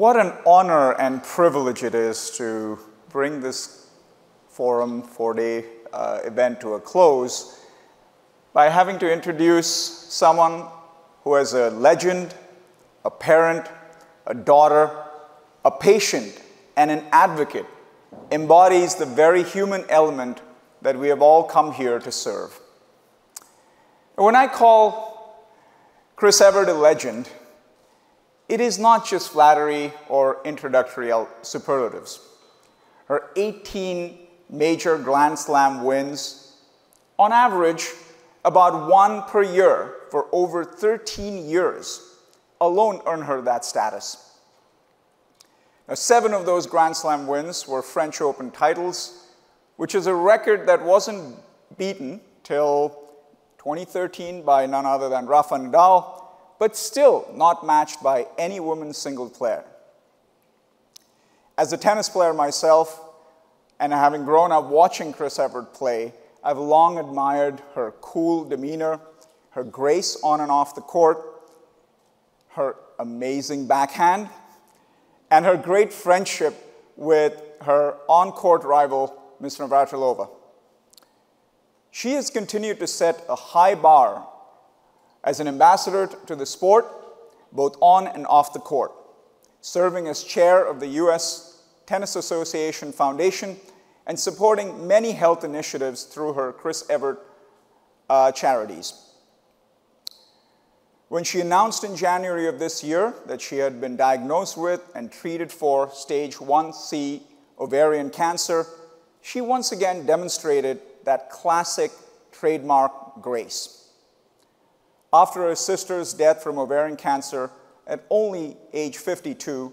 What an honor and privilege it is to bring this forum 4-day event to a close by having to introduce someone who is a legend, a parent, a daughter, a patient, and an advocate, embodies the very human element that we have all come here to serve. When I call Chris Evert a legend, it is not just flattery or introductory superlatives. Her 18 major Grand Slam wins, on average, about one per year for over 13 years, alone earned her that status. Now, 7 of those Grand Slam wins were French Open titles, which is a record that wasn't beaten till 2013 by none other than Rafa Nadal, but still not matched by any women's single player. As a tennis player myself, and having grown up watching Chris Evert play, I've long admired her cool demeanor, her grace on and off the court, her amazing backhand, and her great friendship with her on-court rival, Ms. Navratilova. She has continued to set a high bar as an ambassador to the sport, both on and off the court, serving as chair of the U.S. Tennis Association Foundation and supporting many health initiatives through her Chris Evert charities. When she announced in January of this year that she had been diagnosed with and treated for stage 1C ovarian cancer, she once again demonstrated that classic trademark grace. After her sister's death from ovarian cancer at only age 52,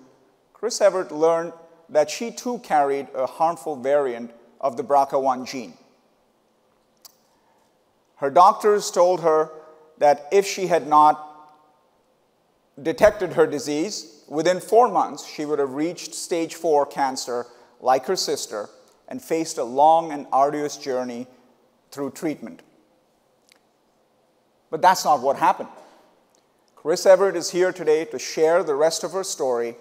Chris Evert learned that she too carried a harmful variant of the BRCA1 gene. Her doctors told her that if she had not detected her disease, within 4 months she would have reached stage 4 cancer like her sister and faced a long and arduous journey through treatment. But that's not what happened. Chris Evert is here today to share the rest of her story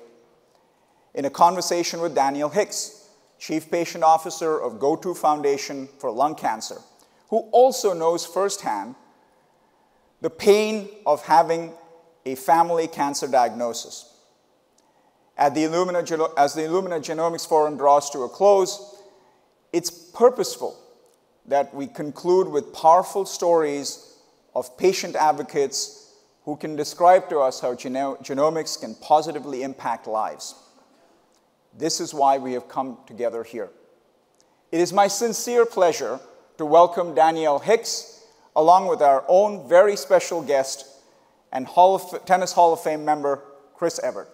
in a conversation with Danielle Hicks, Chief Patient Officer of GO2 Foundation for Lung Cancer, who also knows firsthand the pain of having a family cancer diagnosis. As the Illumina Genomics Forum draws to a close, it's purposeful that we conclude with powerful stories of patient advocates who can describe to us how genomics can positively impact lives. This is why we have come together here. It is my sincere pleasure to welcome Danielle Hicks, along with our own very special guest and Tennis Hall of Fame member, Chris Evert.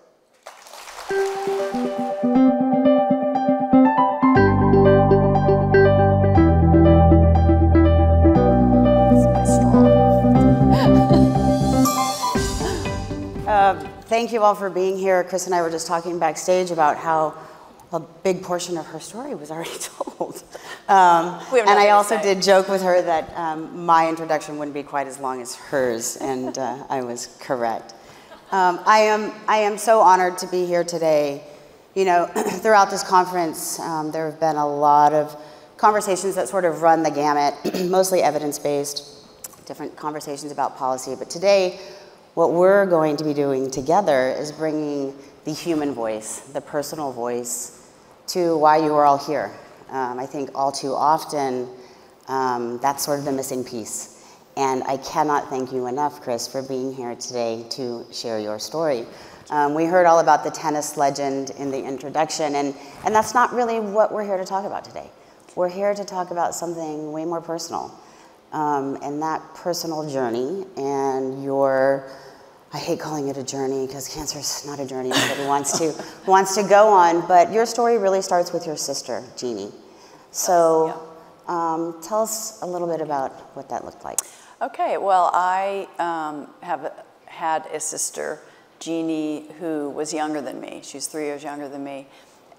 Thank you all for being here. Chris and I were just talking backstage about how a big portion of her story was already told. And I also did joke with her that my introduction wouldn't be quite as long as hers, and I was correct. I am so honored to be here today. You know, throughout this conference, there have been a lot of conversations that sort of run the gamut, mostly evidence-based, different conversations about policy. But today, what we're going to be doing together is bringing the human voice, the personal voice, to why you are all here. I think all too often, that's sort of the missing piece. And I cannot thank you enough, Chris, for being here today to share your story. We heard all about the tennis legend in the introduction, and that's not really what we're here to talk about today. We're here to talk about something way more personal. And that personal journey and your, I hate calling it a journey because cancer is not a journey everybody wants to go on, but your story really starts with your sister, Jeannie. So tell us a little bit about what that looked like. Okay, well, I have had a sister, Jeannie, who was younger than me. She's 3 years younger than me.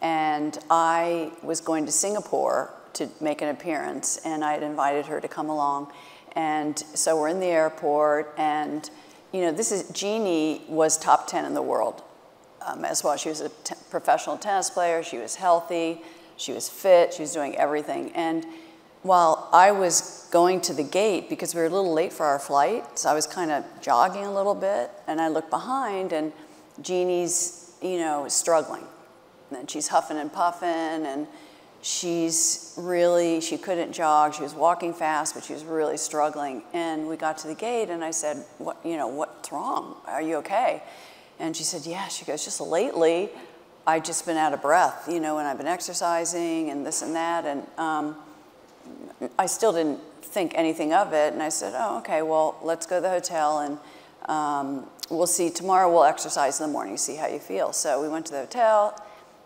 And I was going to Singapore to make an appearance, and I had invited her to come along. And so we're in the airport, and you know, Jeannie was top 10 in the world as well. She was a professional tennis player. She was healthy. She was fit. She was doing everything. And while I was going to the gate, because we were a little late for our flight, so I was kind of jogging a little bit, and I looked behind, and Jeannie's, you know, struggling. And she's huffing and puffing, and she couldn't jog. She was walking fast, but she was really struggling. And we got to the gate, and I said, what's wrong? Are you okay? And she said, yeah. She goes, just lately, I've just been out of breath, you know, and I've been exercising and this and that. And I still didn't think anything of it. And I said, oh, okay, well, let's go to the hotel, and we'll see. Tomorrow we'll exercise in the morning, see how you feel. So we went to the hotel,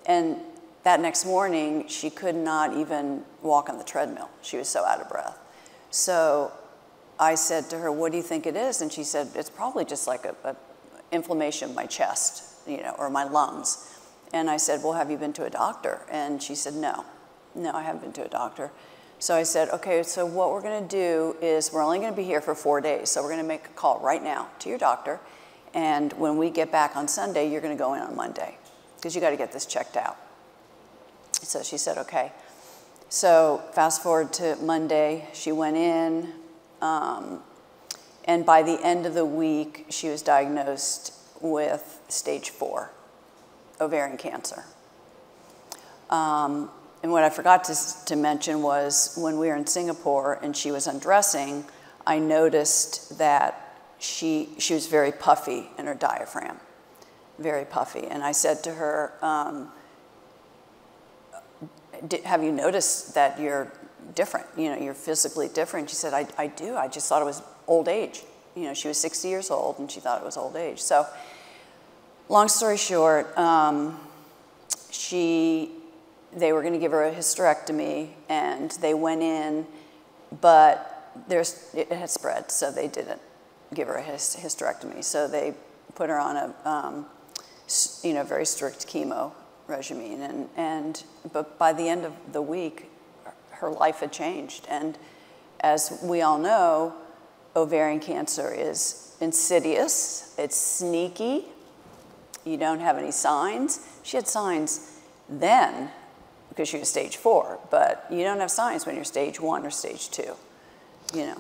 and that next morning, she could not even walk on the treadmill. She was so out of breath. So I said to her, what do you think it is? And she said, it's probably just like a inflammation of my chest, you know, or my lungs. And I said, well, have you been to a doctor? And she said, no, I haven't been to a doctor. So I said, okay, so what we're gonna do is we're only gonna be here for 4 days. So we're gonna make a call right now to your doctor. And when we get back on Sunday, you're gonna go in on Monday, because you gotta get this checked out. So she said, okay. So fast forward to Monday, she went in, and by the end of the week, she was diagnosed with stage 4 ovarian cancer. And what I forgot to mention was when we were in Singapore and she was undressing, I noticed that she was very puffy in her diaphragm, very puffy. And I said to her, have you noticed that you're different? You know, you're physically different. She said, I do. I just thought it was old age. You know, she was 60 years old and she thought it was old age. So long story short, they were going to give her a hysterectomy, and they went in, but it had spread, so they didn't give her a hysterectomy. So they put her on a very strict chemo regimen, but by the end of the week, her life had changed. And as we all know, ovarian cancer is insidious, it's sneaky, you don't have any signs. She had signs then because she was stage 4, but you don't have signs when you're stage 1 or stage 2, you know.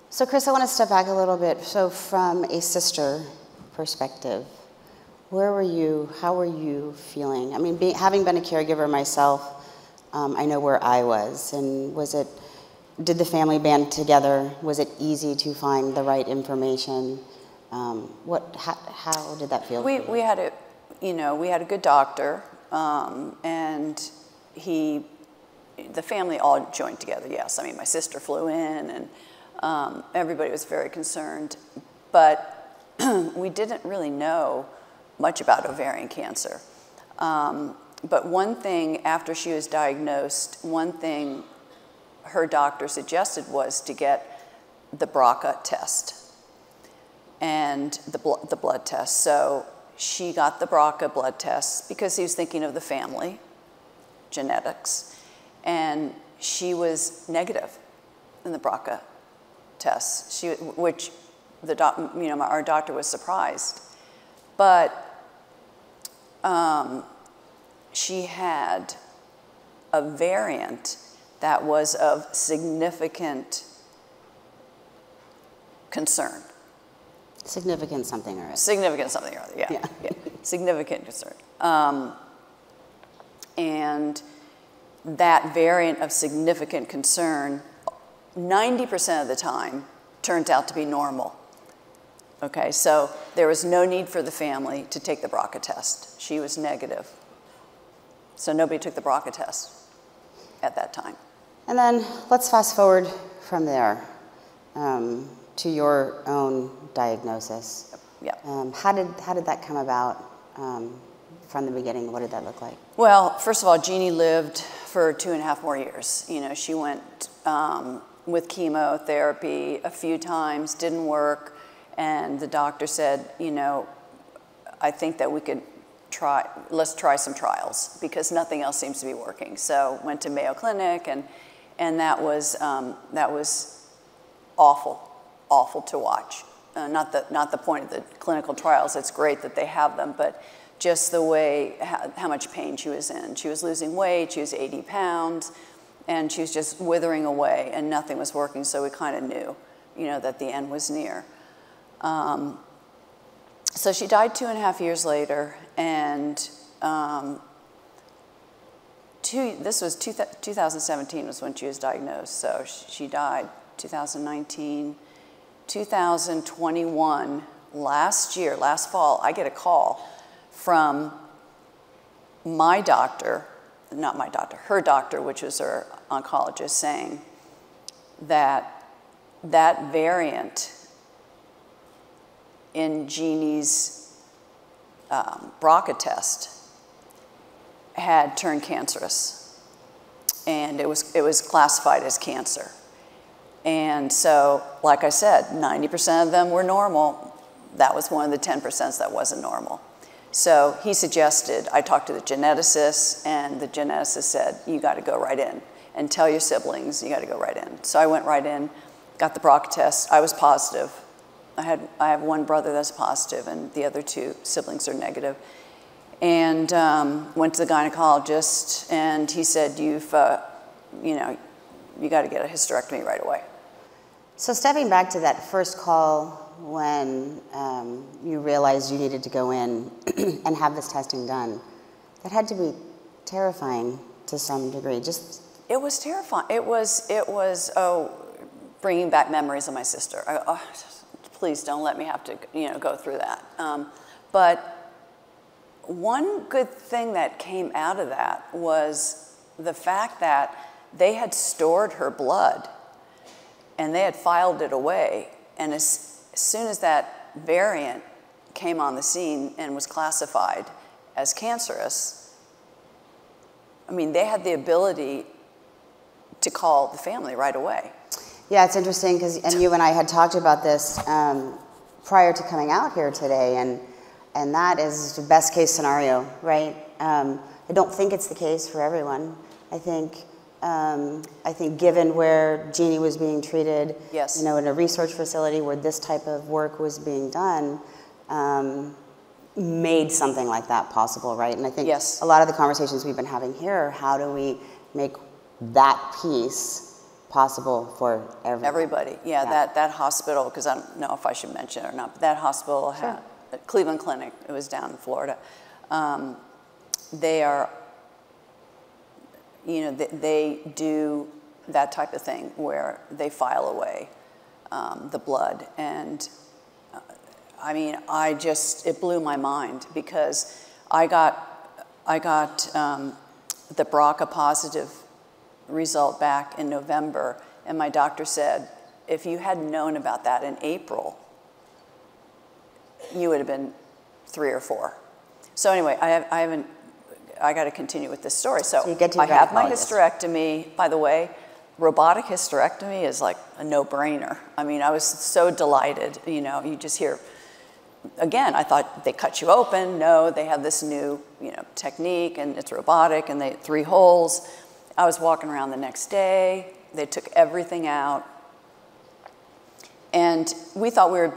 So Chris, I want to step back a little bit. So from a sister perspective, where were you, how were you feeling? I mean, having been a caregiver myself, I know where I was, and did the family band together? Was it easy to find the right information? How did that feel? We had a good doctor, and the family all joined together, yes. I mean, my sister flew in, and everybody was very concerned, but we didn't really know much about ovarian cancer. But one thing, after she was diagnosed, one thing her doctor suggested was to get the BRCA test and the blood test. So she got the BRCA blood test because he was thinking of the family, genetics, and she was negative in the BRCA test, which our doctor was surprised. But she had a variant that was of significant concern. Significant something or other. Significant something or other, yeah. Significant concern. And that variant of significant concern, 90% of the time, turned out to be normal. Okay, so there was no need for the family to take the BRCA test. She was negative. So nobody took the BRCA test at that time. And then let's fast forward from there to your own diagnosis. Yep. How did that come about from the beginning? What did that look like? Well, first of all, Jeannie lived for 2.5 more years. You know, she went with chemotherapy a few times, didn't work, and the doctor said, you know, I think that we could let's try some trials because nothing else seems to be working. So went to Mayo Clinic, and that was awful to watch. Not the point of the clinical trials. It's great that they have them, but just the way, how much pain she was in. She was losing weight, she was 80 pounds, and she was just withering away, and nothing was working, so we kind of knew, that the end was near. So she died 2.5 years later, and this was 2017 was when she was diagnosed, so she died 2019. 2021, last fall, I get a call from my doctor, not my doctor, her doctor, which was her oncologist, saying that that variant in Jeannie's BRCA test had turned cancerous, and it was classified as cancer. And so, like I said, 90% of them were normal. That was one of the 10% that wasn't normal. So he suggested, I talked to the geneticist, and the geneticist said, you got to go right in and tell your siblings you got to go right in. So I went right in, got the BRCA test. I was positive. I have one brother that's positive, and the other 2 siblings are negative. And went to the gynecologist, and he said, you got to get a hysterectomy right away. So stepping back to that first call when you realized you needed to go in and have this testing done, that had to be terrifying to some degree. It was terrifying. It was bringing back memories of my sister. Please don't let me have to go through that. But one good thing that came out of that was the fact that they had stored her blood and they had filed it away. And as soon as that variant came on the scene and was classified as cancerous, I mean, they had the ability to call the family right away. Yeah, it's interesting and you and I had talked about this prior to coming out here today, and that is the best case scenario, right? I don't think it's the case for everyone. I think given where Jeannie was being treated, yes, in a research facility where this type of work was being done, made something like that possible, right? And I think yes, a lot of the conversations we've been having here are how do we make that piece possible for everybody. Yeah. That hospital, because I don't know if I should mention it or not, but that hospital had Cleveland Clinic. It was down in Florida. They are, they do that type of thing where they file away the blood. And I mean, it blew my mind because I got the BRCA positive result back in November, and my doctor said, if you had known about that in April, you would have been 3 or 4. So anyway, I got to continue with this story. So I have my hysterectomy. By the way, robotic hysterectomy is like a no-brainer. I mean, I was so delighted. You just hear, again, I thought they cut you open. No, they have this new, technique, and it's robotic, and 3 holes. I was walking around the next day. They took everything out. And we thought we were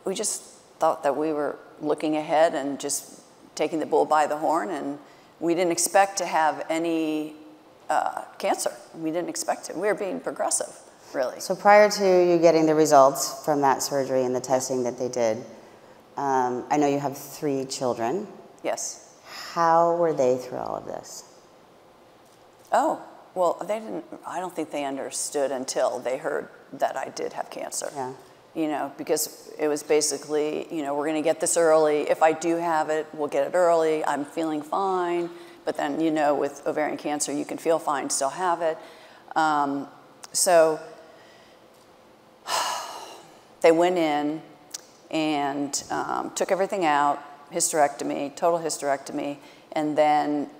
we just thought that we were looking ahead and just taking the bull by the horn, and we didn't expect to have any cancer. We didn't expect it. We were being progressive, really. So prior to you getting the results from that surgery and the testing that they did, I know you have 3 children. Yes. How were they through all of this? Oh, well, I don't think they understood until they heard that I did have cancer. Yeah. Because it was basically, we're going to get this early. If I do have it, we'll get it early. I'm feeling fine. But then, with ovarian cancer, you can feel fine, still have it. So they went in and took everything out, hysterectomy, total hysterectomy, and then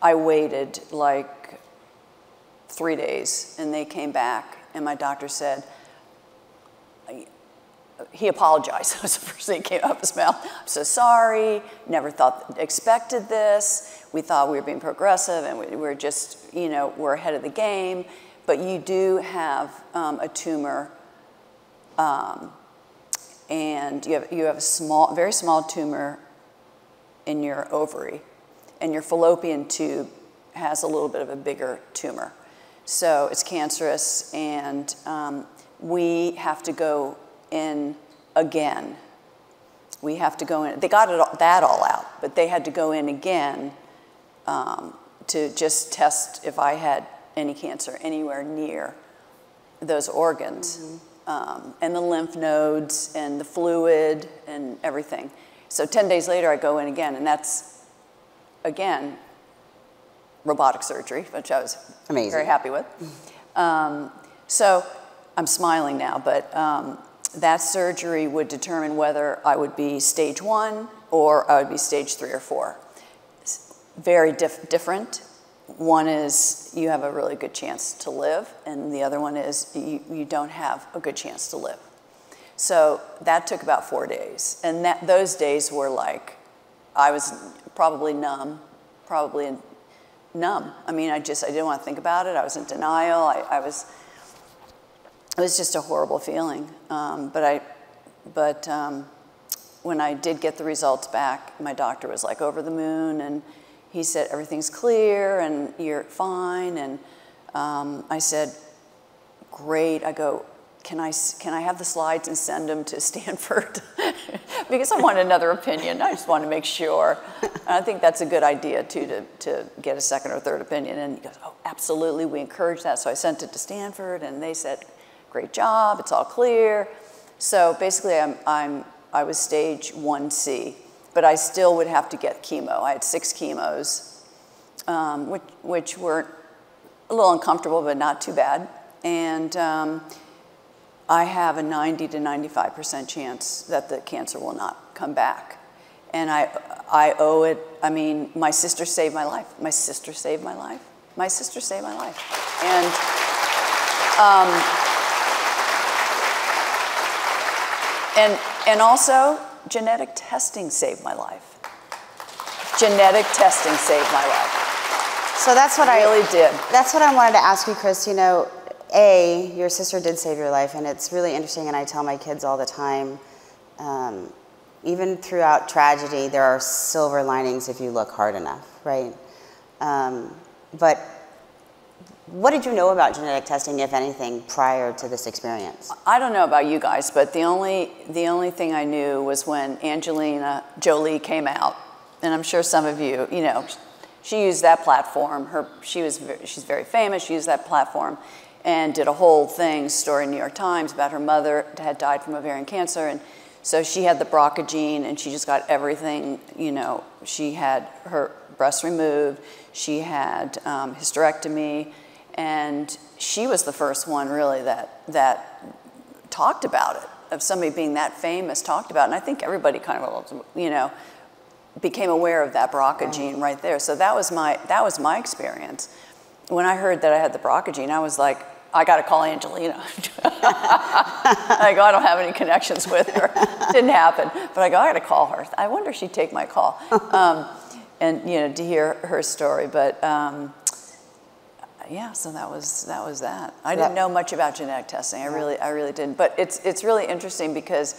I waited like 3 days, and they came back, and my doctor said, he apologized. That was the first thing that came out of his mouth. I'm so sorry, never expected this. We thought we were being progressive, and we were just, we're ahead of the game. But you do have a tumor and you have a small, very small tumor in your ovary, and your fallopian tube has a little bit of a bigger tumor. So it's cancerous, and we have to go in again. We have to go in. They got that all out, but they had to go in again to just test if I had any cancer anywhere near those organs, and the lymph nodes and the fluid and everything. So 10 days later, I go in again, and that's, again, robotic surgery, which I was very happy with. So I'm smiling now, but that surgery would determine whether I would be stage 1 or I would be stage 3 or 4. It's very different. One is you have a really good chance to live, and the other one is you don't have a good chance to live. So that took about 4 days, and those days were like, I was probably numb. I mean, I didn't want to think about it. I was in denial. It was just a horrible feeling. But when I did get the results back, my doctor was like over the moon, and he said, everything's clear and you're fine. And I said, great. I go, can I have the slides and send them to Stanford? Because I want another opinion. I just want to make sure. And I think that's a good idea, too, to get a second or third opinion. And he goes, oh, absolutely, we encourage that. So I sent it to Stanford, and they said, great job, it's all clear. So basically, I was stage 1C, but I still would have to get chemo. I had 6 chemos, which were a little uncomfortable, but not too bad. And I have a 90 to 95% chance that the cancer will not come back. And I owe it. I mean, my sister saved my life. My sister saved my life. My sister saved my life. And also, genetic testing saved my life. Genetic testing saved my life. So that's what I really did. That's what I wanted to ask you, Chris. You know, your sister did save your life, and it's really interesting, and I tell my kids all the time, even throughout tragedy, there are silver linings if you look hard enough, right? But what did you know about genetic testing, if anything, prior to this experience? I don't know about you guys, but the only thing I knew was when Angelina Jolie came out, and I'm sure some of you, you know, she used that platform. She's very famous. She used that platform and did a whole story in New York Times about her mother had died from ovarian cancer, and so she had the BRCA gene, and she just got everything. You know, she had her breast removed. She had hysterectomy. And she was the first one, really, that talked about it, of somebody being that famous, talked about it. And I think everybody kind of, you know, became aware of that BRCA gene right there. So that was my experience. When I heard that I had the BRCA gene, I was like, I got to call Angelina. I go, I don't have any connections with her. Didn't happen. But I go, I got to call her. I wonder if she'd take my call. And, you know, to hear her story. But yeah, so that was that. I didn't know much about genetic testing. I really didn't. But it's really interesting because,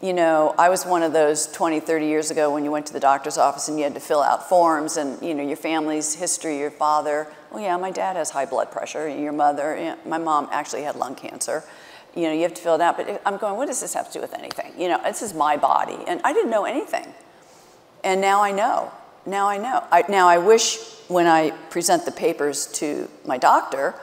you know, I was one of those 20, 30 years ago when you went to the doctor's office and you had to fill out forms and, you know, your family's history, your father. Oh yeah, my dad has high blood pressure. Your mother, my mom actually had lung cancer. You know, you have to fill it out. But I'm going, what does this have to do with anything? You know, this is my body. And I didn't know anything. And now I know. Now I know. Now I wish when I present the papers to my doctor,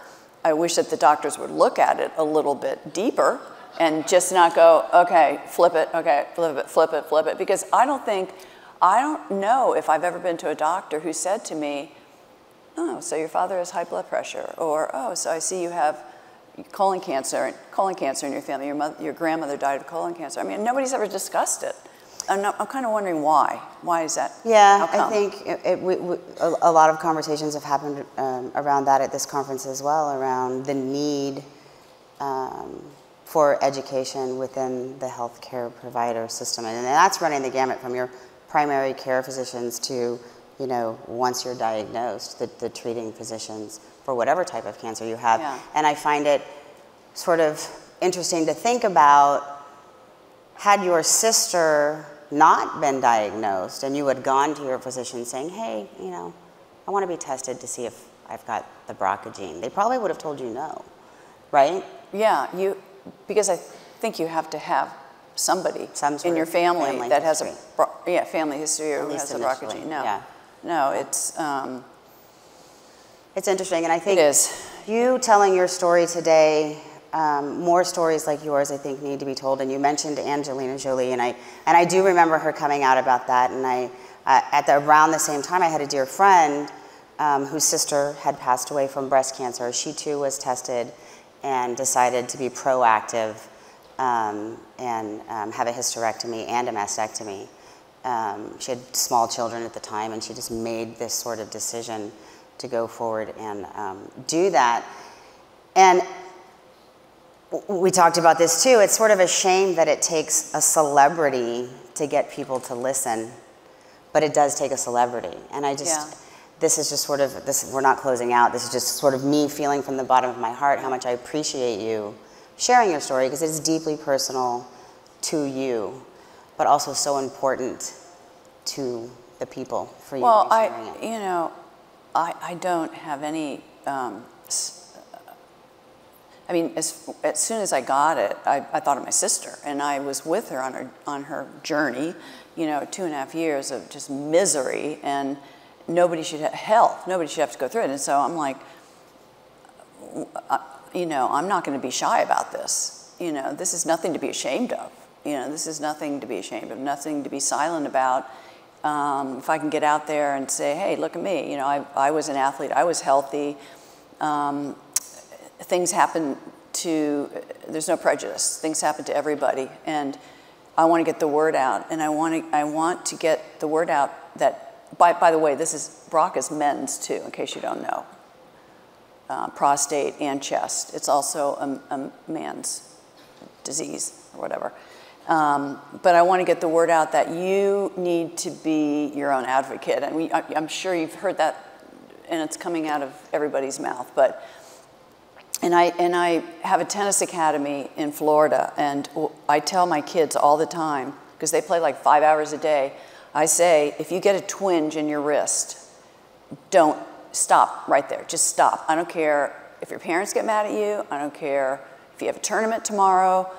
I wish that the doctors would look at it a little bit deeper and just not go, okay, flip it, okay, flip it, flip it, flip it. Because I don't know if I've ever been to a doctor who said to me, oh, so your father has high blood pressure, or oh, so I see you have colon cancer in your family. Your grandmother died of colon cancer. I mean, nobody's ever discussed it. I'm kind of wondering why. Why is that? Yeah, I think a lot of conversations have happened around that at this conference as well, around the need for education within the healthcare provider system. And that's running the gamut from your primary care physicians to, you know, once you're diagnosed, the treating physicians for whatever type of cancer you have. Yeah. And I find it sort of interesting to think about had your sister not been diagnosed and you had gone to your physician saying, hey, you know, I want to be tested to see if I've got the BRCA gene, they probably would have told you no, right? Yeah, because I think you have to have somebody in your family that has a family history or who has a BRCA gene. No, it's interesting, and I think you telling your story today, more stories like yours, I think, need to be told. And you mentioned Angelina Jolie, and I do remember her coming out about that. And around the same time, I had a dear friend whose sister had passed away from breast cancer. She too was tested and decided to be proactive and have a hysterectomy and a mastectomy. She had small children at the time, and she just made this sort of decision to go forward and do that. And we talked about this too. It's sort of a shame that it takes a celebrity to get people to listen, but it does take a celebrity. And I just, this is just sort of, we're not closing out. This is just sort of me feeling from the bottom of my heart how much I appreciate you sharing your story, because it is deeply personal to you, but also so important to the people for you to be sharing it. You know, I don't have any, I mean, as soon as I got it, I thought of my sister, and I was with her on her journey, you know, 2.5 years of just misery, and nobody should have to go through it. And so I'm like, you know, I'm not going to be shy about this. You know, this is nothing to be ashamed of. You know, this is nothing to be ashamed of, nothing to be silent about. If I can get out there and say, hey, look at me. You know, I was an athlete. I was healthy. Things happen there's no prejudice. Things happen to everybody. And I want to get the word out. And I want to get the word out that, by the way, BRCA is men's too, in case you don't know. Prostate and chest. It's also a man's disease or whatever. But I want to get the word out that you need to be your own advocate. And I'm sure you've heard that, and it's coming out of everybody's mouth. And I have a tennis academy in Florida, and I tell my kids all the time, because they play like 5 hours a day, I say, if you get a twinge in your wrist, don't stop right there. Just stop. I don't care if your parents get mad at you. I don't care if you have a tournament tomorrow.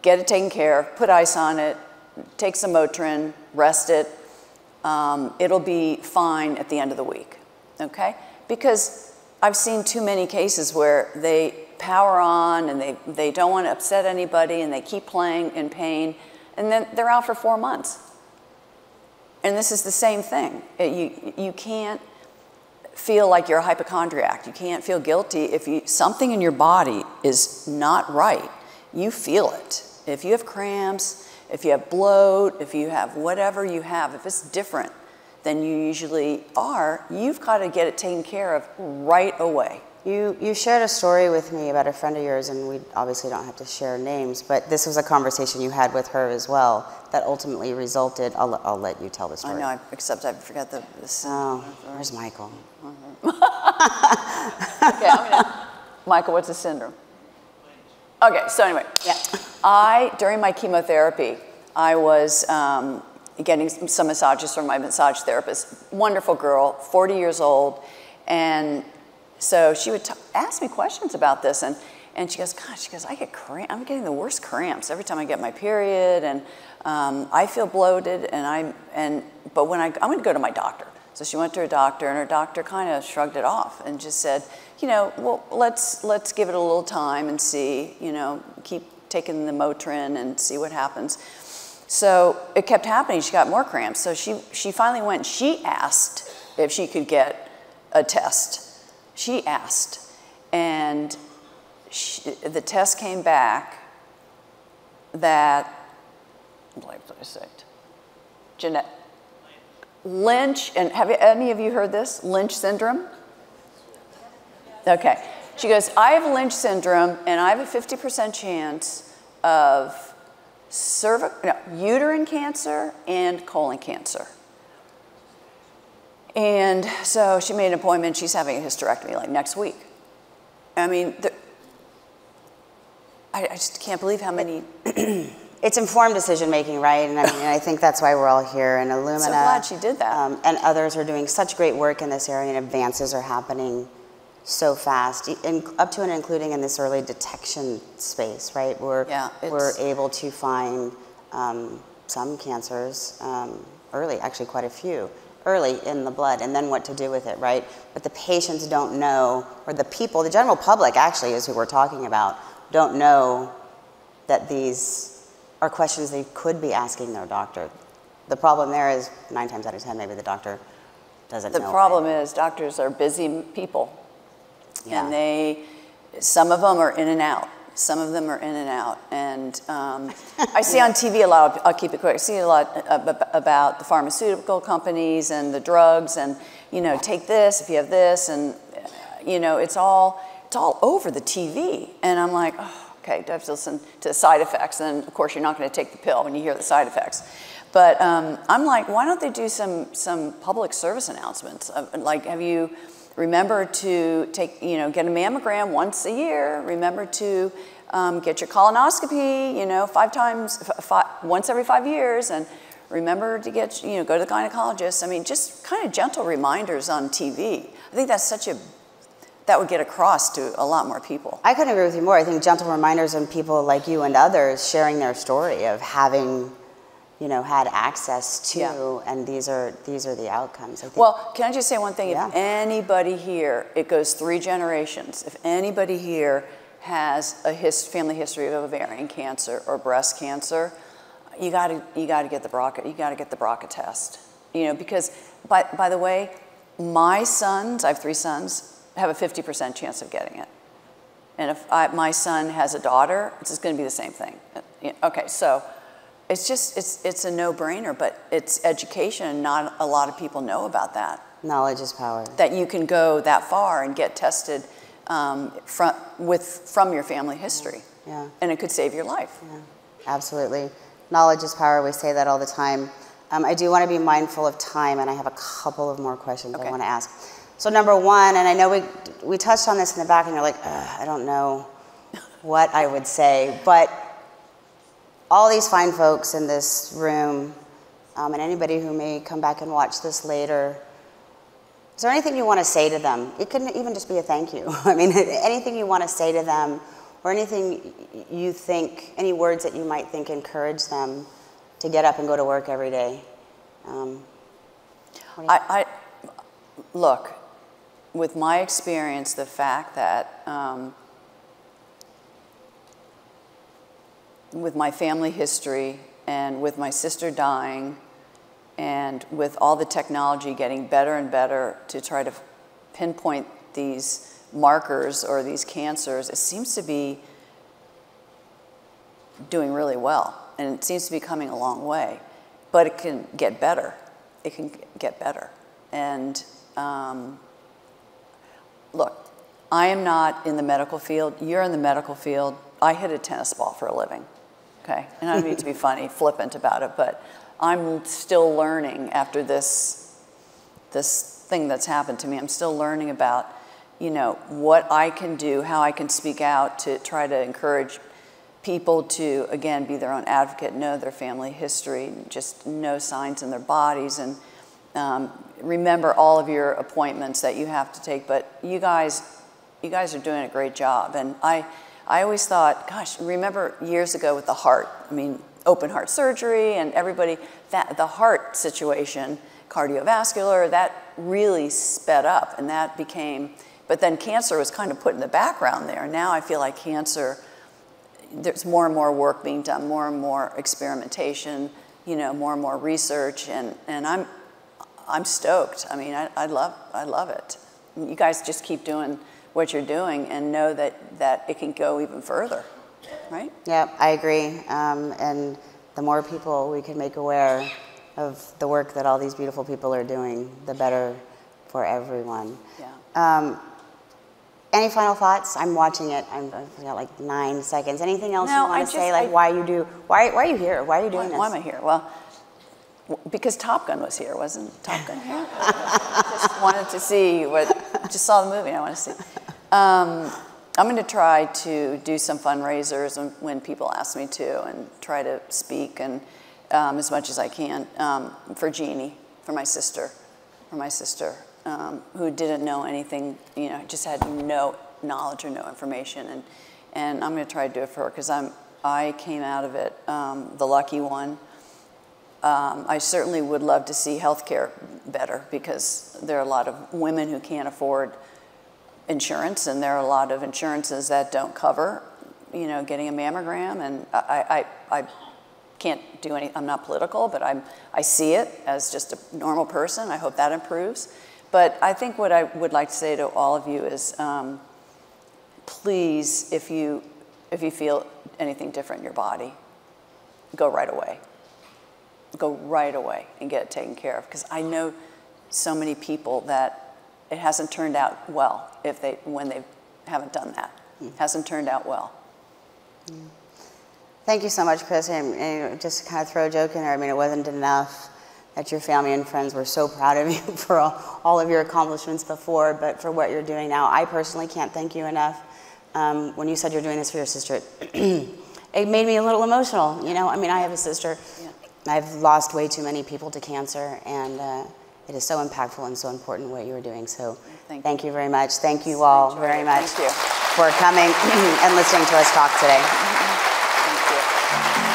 Get it taken care of. Put ice on it. Take some Motrin. Rest it. It'll be fine at the end of the week. Okay? Because I've seen too many cases where they power on and they don't want to upset anybody and they keep playing in pain, and then they're out for 4 months. And this is the same thing. You can't feel like you're a hypochondriac. You can't feel guilty if something in your body is not right. You feel it. If you have cramps, if you have bloat, if you have whatever you have, if it's different than you usually are, you've got to get it taken care of right away. You shared a story with me about a friend of yours, and we obviously don't have to share names, but this was a conversation you had with her as well that ultimately resulted, I'll let you tell the story. I know, except I forgot the Oh, where's Michael? Okay, Michael, what's the syndrome? Okay, so anyway, during my chemotherapy, I was getting some massages from my massage therapist. Wonderful girl, 40 years old, and so she would ask me questions about this, and she goes, gosh, I get cramps. I'm getting the worst cramps every time I get my period, and I feel bloated, but when I'm going to go to my doctor. So she went to her doctor, and her doctor kind of shrugged it off and just said, you know, well, let's give it a little time and see, you know, keep taking the Motrin and see what happens. So it kept happening. She got more cramps. So she finally went and she asked if she could get a test. She asked, and the test came back that, Jeanette, Lynch, and have any of you heard this? Lynch syndrome? Okay. She goes, I have Lynch syndrome, and I have a 50% chance of uterine cancer and colon cancer. And so she made an appointment. She's having a hysterectomy like next week. I mean, I just can't believe how many it's informed decision making, right? And I mean, I think that's why we're all here. And Illumina, so glad she did that. And others are doing such great work in this area, and advances are happening so fast, up to and including in this early detection space, right? We're able to find some cancers early, actually quite a few, early in the blood, and then what to do with it, right? But the patients don't know, or the people, the general public actually is who we're talking about, don't know that these are questions they could be asking their doctor. The problem there is 9 times out of 10, maybe the doctor doesn't know. The problem is doctors are busy people. Yeah. And some of them are in and out. Some of them are in and out. And I see on TV a lot, I'll keep it quick, I see a lot about the pharmaceutical companies and the drugs and, you know, take this if you have this. And, you know, it's all over the TV. And I'm like, oh, okay, do I have to listen to the side effects? And, of course, you're not going to take the pill when you hear the side effects. But I'm like, why don't they do some public service announcements? Like, have you... Remember to take, you know, get a mammogram once a year. Remember to get your colonoscopy, you know, once every 5 years. And remember to get, you know, go to the gynecologist. I mean, just kind of gentle reminders on TV. I think that's that would get across to a lot more people. I couldn't agree with you more. I think gentle reminders and people like you and others sharing their story of having, you know, had access to, and these are the outcomes. I think. Well, can I just say one thing? Yeah. If anybody here, it goes 3 generations. If anybody here has a family history of ovarian cancer or breast cancer, you got to get the BRCA. You got to get the BRCA test. You know, because by the way, my sons, I have 3 sons, have a 50% chance of getting it. And if my son has a daughter, it's just going to be the same thing. Okay, so. It's just, it's a no-brainer, but it's education, and not a lot of people know about that. Knowledge is power. That you can go that far and get tested from your family history. Yeah. And it could save your life. Yeah, absolutely. Knowledge is power, we say that all the time. I do want to be mindful of time, and I have a couple of more questions I want to ask. So number one, and I know we touched on this in the back, and you're like, I don't know what I would say, but all these fine folks in this room, and anybody who may come back and watch this later, is there anything you want to say to them? It couldn't even just be a thank you. I mean, anything you want to say to them, or anything you think, any words that you might think encourage them to get up and go to work every day? Look, with my experience, the fact that with my family history and with my sister dying and with all the technology getting better and better to try to pinpoint these markers or these cancers, it seems to be doing really well. And it seems to be coming a long way. But it can get better. It can get better. And look, I am not in the medical field. You're in the medical field. I hit a tennis ball for a living. Okay, and I don't mean to be funny, flippant about it, but I'm still learning after this thing that's happened to me. I'm still learning about, you know, what I can do, how I can speak out to try to encourage people to, again, be their own advocate, know their family history, just know signs in their bodies, and remember all of your appointments that you have to take. But you guys are doing a great job, and I always thought, gosh, remember years ago with the heart, I mean, open heart surgery and everybody, the heart situation, cardiovascular, that really sped up, and that became, but then cancer was kind of put in the background there. Now I feel like cancer, there's more and more work being done, more and more experimentation, you know, more and more research, and I'm stoked. I mean, I love it. You guys just keep doing what you're doing and know that it can go even further, right? Yeah, I agree. And the more people we can make aware of the work that all these beautiful people are doing, the better for everyone. Yeah. Any final thoughts? I'm watching it. I've got like 9 seconds. Anything else you want to say? Like why are you here? Why are you doing this? Why am I here? Well, because Top Gun was here, wasn't Top Gun here? Just wanted to see just saw the movie, I want to see. I'm going to try to do some fundraisers when people ask me to, and try to speak and as much as I can for Jeannie, for my sister, who didn't know anything, you know, just had no knowledge or no information, and I'm going to try to do it for her because I came out of it the lucky one. I certainly would love to see healthcare better because there are a lot of women who can't afford insurance, and there are a lot of insurances that don't cover, you know, getting a mammogram. And I can't do any. I'm not political, but I see it as just a normal person. I hope that improves. But I think what I would like to say to all of you is, please, if you feel anything different in your body, go right away. Go right away and get it taken care of. Because I know so many people that it hasn't turned out well when they haven't done that. It hasn't turned out well. Thank you so much, Chris. And just to kind of throw a joke in there, I mean, it wasn't enough that your family and friends were so proud of you for all of your accomplishments before, but for what you're doing now. I personally can't thank you enough. When you said you're doing this for your sister, it made me a little emotional. You know, I mean, I have a sister. Yeah. I've lost way too many people to cancer, and it is so impactful and so important what you are doing. So thank you very much. Thank you all very much for coming and listening to us talk today. Thank you.